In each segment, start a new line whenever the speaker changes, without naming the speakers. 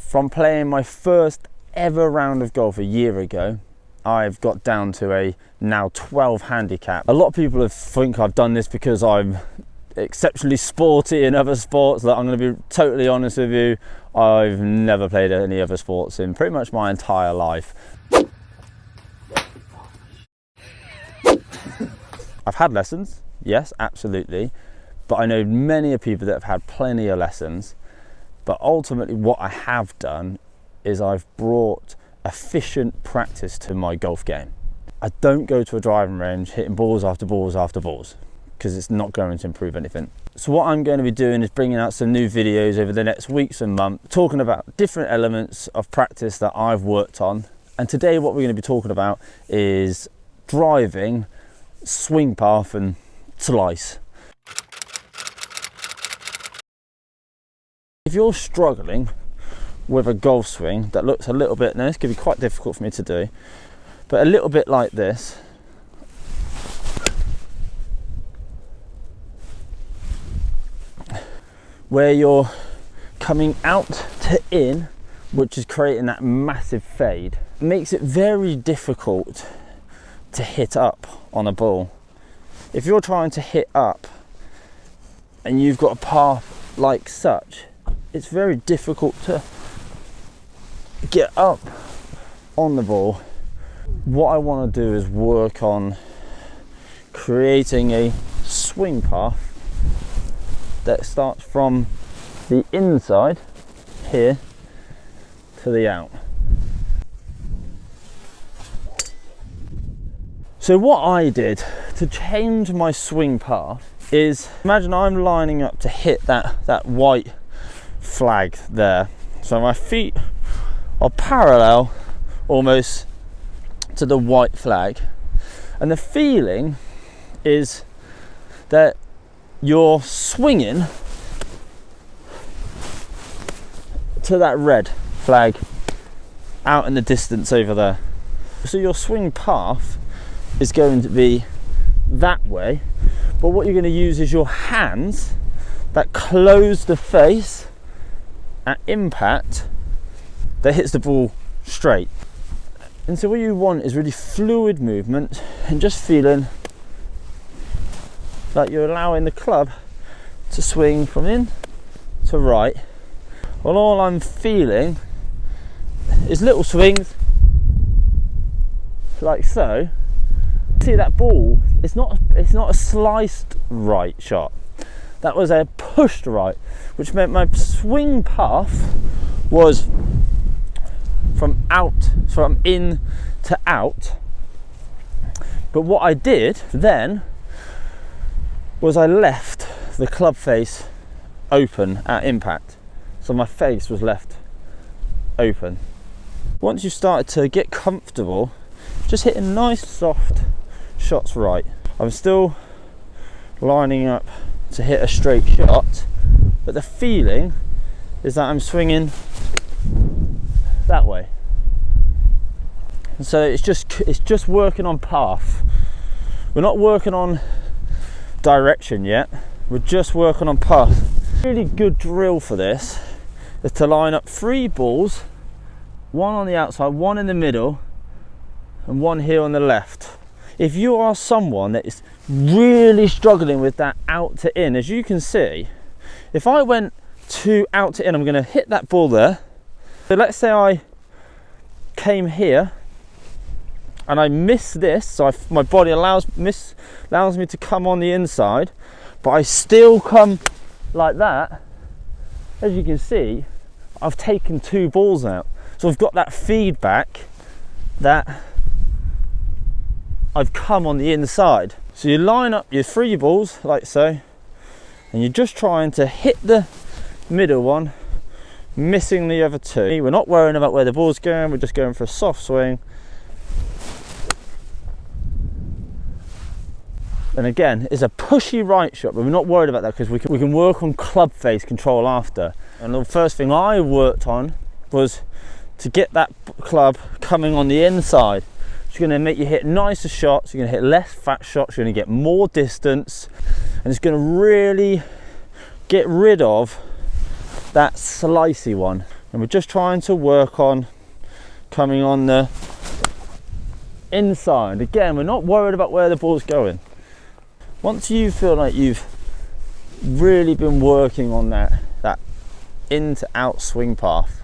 From playing my first ever round of golf a year ago, I've got down to a now 12 handicap. A lot of people think I've done this because I'm exceptionally sporty in other sports. That I'm going to be totally honest with you, I've never played any other sports in pretty much my entire life. I've had lessons, yes, absolutely, but I know many people that have had plenty of lessons. But ultimately what I have done is I've brought efficient practice to my golf game. I don't go to a driving range hitting balls after balls after balls, because it's not going to improve anything. So what I'm going to be doing is bringing out some new videos over the next weeks and months, talking about different elements of practice that I've worked on. And today what we're going to be talking about is driving, swing path and slice. If you're struggling with a golf swing that looks a little bit, now this could be quite difficult for me to do, but a little bit like this, where you're coming out to in, which is creating that massive fade, it makes it very difficult to hit up on a ball. If you're trying to hit up and you've got a path like such, it's very difficult to get up on the ball. What I want to do is work on creating a swing path that starts from the inside here to the out. So what I did to change my swing path is, imagine I'm lining up to hit that white flag there. So my feet are parallel almost to the white flag, and the feeling is that you're swinging to that red flag out in the distance over there. So your swing path is going to be that way, but what you're going to use is your hands that close the face at impact that hits the ball straight. And so what you want is really fluid movement and just feeling like you're allowing the club to swing from in to right. Well, all I'm feeling is little swings like so. See that ball, it's not a sliced right shot. That was a pushed right, which meant my swing path was from in to out. But what I did then was I left the club face open at impact. So my face was left open. Once you started to get comfortable, just hitting nice soft shots right. I'm still lining up to hit a straight shot, but the feeling is that I'm swinging that way. And so it's just working on path. We're not working on direction yet, we're just working on path. Really good drill for this is to line up 3 balls, one on the outside, one in the middle, and one here on the left. If you are someone that is really struggling with that out to in, as you can see, if I went to out to in, I'm going to hit that ball there. So let's say I came here and I miss this, so my body allows me to come on the inside, but I still come like that. As you can see, I've taken 2 balls out. So I've got that feedback that I've come on the inside. So you line up your 3 balls like so, and you're just trying to hit the middle one, missing the other 2. We're not worrying about where the ball's going, we're just going for a soft swing. And again, it's a pushy right shot, but we're not worried about that because we can work on club face control after. And the first thing I worked on was to get that club coming on the inside. It's going to make you hit nicer shots, you're going to hit less fat shots, you're going to get more distance, and it's going to really get rid of that slicey one. And we're just trying to work on coming on the inside. Again, we're not worried about where the ball's going. Once you feel like you've really been working on that in to out swing path,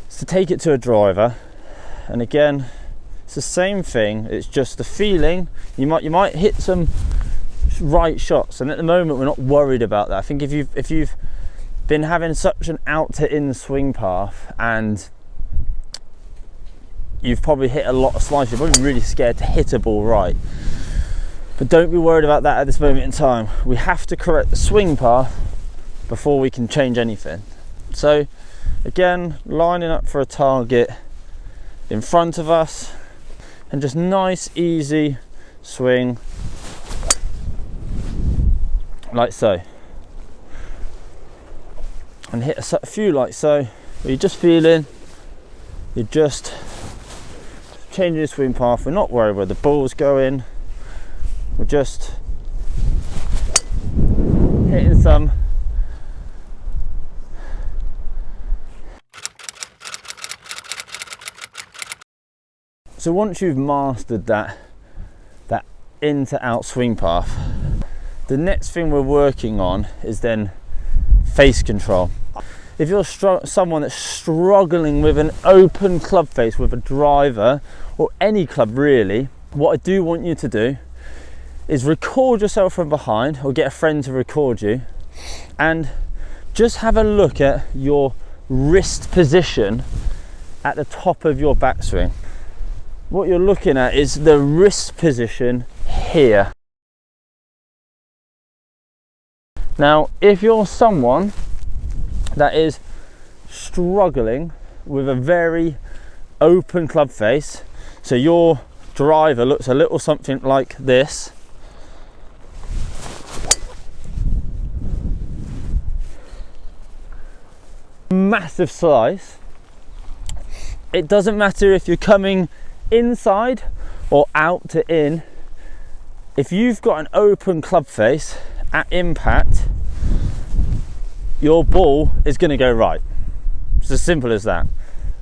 it's to take it to a driver. And again, it's the same thing, it's just the feeling. You might hit some right shots, and at the moment we're not worried about that. I think if you've been having such an out to in swing path and you've probably hit a lot of slices, you're probably really scared to hit a ball right. But don't be worried about that at this moment in time. We have to correct the swing path before we can change anything. So again, lining up for a target in front of us, and just nice easy swing like so, and hit a few like so, where you're just feeling, you're just changing the swing path. We're not worried where the ball's going, we're just hitting some. So once you've mastered that in to out swing path, the next thing we're working on is then face control. If you're someone that's struggling with an open club face with a driver, or any club really, what I do want you to do is record yourself from behind, or get a friend to record you, and just have a look at your wrist position at the top of your backswing. What you're looking at is the wrist position here. Now, if you're someone that is struggling with a very open club face, so your driver looks a little something like this, massive slice, it doesn't matter if you're coming inside or out to in, if you've got an open club face at impact, your ball is going to go right. It's as simple as that.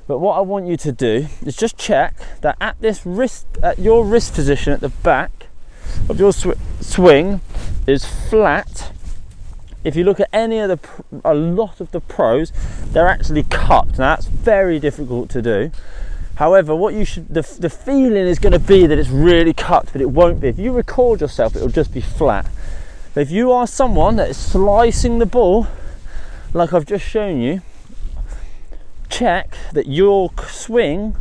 But what I want you to do is just check that at your wrist position at the back of your swing is flat. If you look at a lot of the pros, they're actually cupped. Now that's very difficult to do. However, the feeling is going to be that it's really cupped, but it won't be. If you record yourself, it'll just be flat. But if you are someone that is slicing the ball, like I've just shown you, check that your swing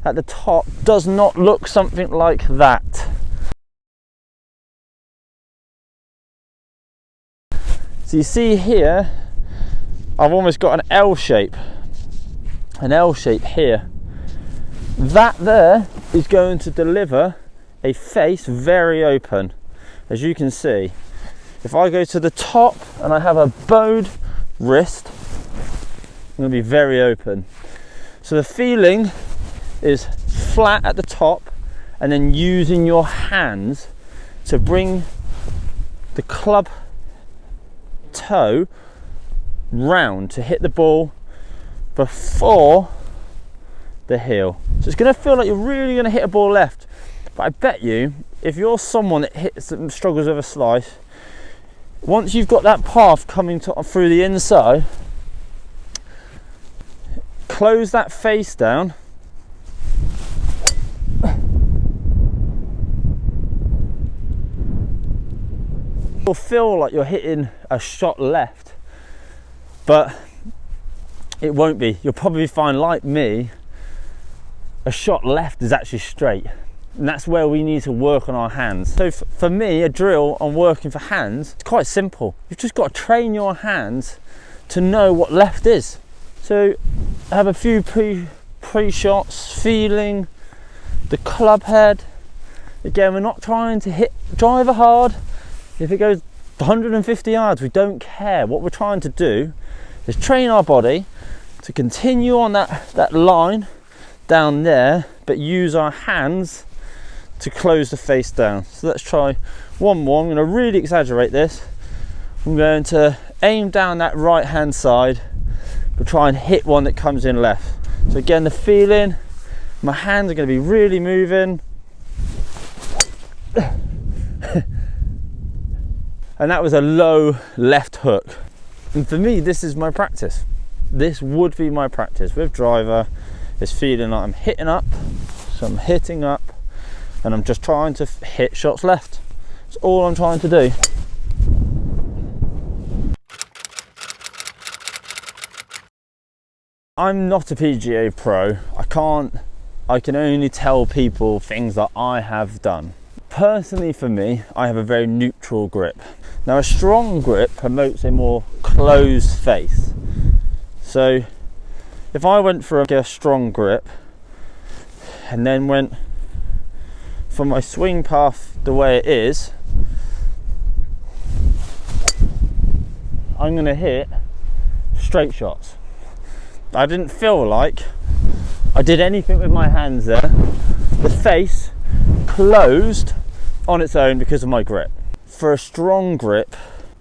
at the top does not look something like that. So you see here, I've almost got an L shape here. That there is going to deliver a face very open. As you can see, if I go to the top and I have a bowed wrist, I'm going to be very open. So the feeling is flat at the top, and then using your hands to bring the club toe round to hit the ball before the heel. So it's going to feel like you're really going to hit a ball left, but I bet you if you're someone that struggles with a slice, once you've got that path coming through the inside, close that face down, you'll feel like you're hitting a shot left, but it won't be. You'll probably find, like me, a shot left is actually straight, and that's where we need to work on our hands. So for me, a drill on working for hands, it's quite simple. You've just got to train your hands to know what left is. So have a few pre-shots, feeling the club head. Again, we're not trying to hit driver hard. If it goes 150 yards, we don't care. What we're trying to do is train our body to continue on that line down there, but use our hands to close the face down. So let's try one more. I'm going to really exaggerate this. I'm going to aim down that right hand side, but try and hit one that comes in left. So again, the feeling, my hands are going to be really moving. And that was a low left hook. And for me, this is my practice. This would be my practice with driver. It's feeling like I'm hitting up, so I'm hitting up, and I'm just trying to hit shots left. That's all I'm trying to do. I'm not a PGA Pro. I can only tell people things that I have done. Personally for me, I have a very neutral grip. Now a strong grip promotes a more closed face. So if I went for a strong grip and then went for my swing path the way it is, I'm going to hit straight shots. I didn't feel like I did anything with my hands there. The face closed on its own because of my grip. For a strong grip,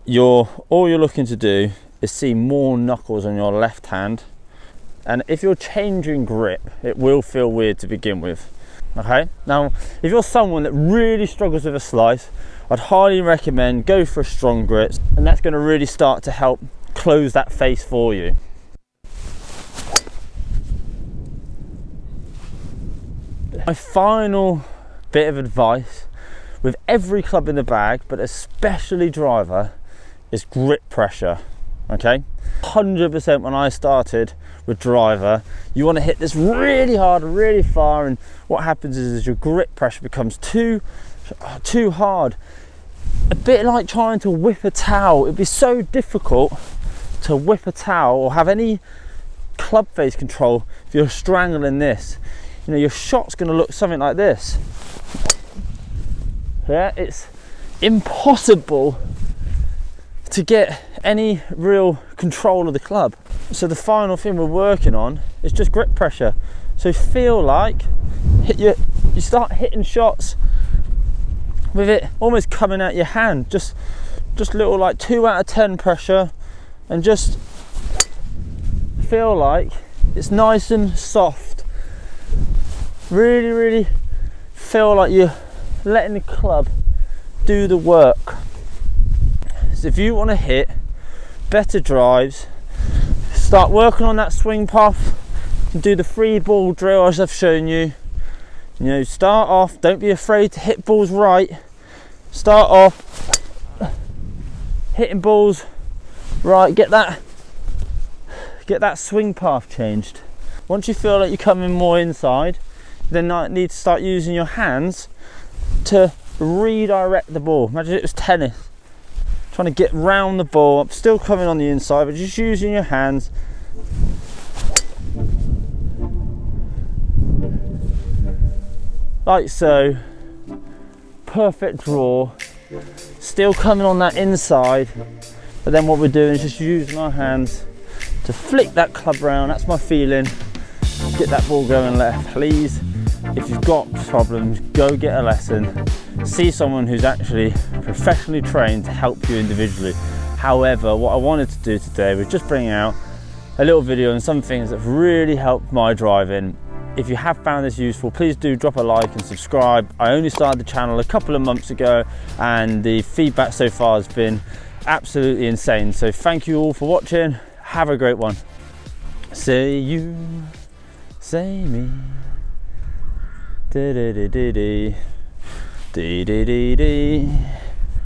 all you're looking to do is see more knuckles on your left hand, and if you're changing grip, it will feel weird to begin with. Okay, now if you're someone that really struggles with a slice, I'd highly recommend go for a strong grip, and that's going to really start to help close that face for you. My final bit of advice with every club in the bag, but especially driver, is grip pressure. Okay, 100% when I started with driver, you want to hit this really hard, really far, and what happens is your grip pressure becomes too hard. A bit like trying to whip a towel. It'd be so difficult to whip a towel or have any club face control if you're strangling this. You know, your shot's going to look something like this. Yeah, it's impossible to get any real control of the club. So the final thing we're working on is just grip pressure. So feel like you start hitting shots with it almost coming out your hand, just little like 2 out of 10 pressure, and just feel like it's nice and soft. Really feel like you're letting the club do the work. So if you want to hit better drives, start working on that swing path and do the 3 ball drill as I've shown you. You know, start off, don't be afraid to hit balls right. Start off hitting balls right, get that swing path changed. Once you feel like you're coming more inside, then you need to start using your hands to redirect the ball. Imagine it was tennis, trying to get round the ball, still coming on the inside, but just using your hands. Like so. Perfect draw, still coming on that inside, but then what we're doing is just using our hands to flick that club round. That's my feeling. Get that ball going left. Please, if you've got problems, go get a lesson. See someone who's actually professionally trained to help you individually. However, what I wanted to do today was just bring out a little video on some things that have really helped my driving. If you have found this useful, please do drop a like and subscribe. I only started the channel a couple of months ago and the feedback so far has been absolutely insane. So thank you all for watching. Have a great one. Say you, say me. Dee dee dee dee dee dee dee dee.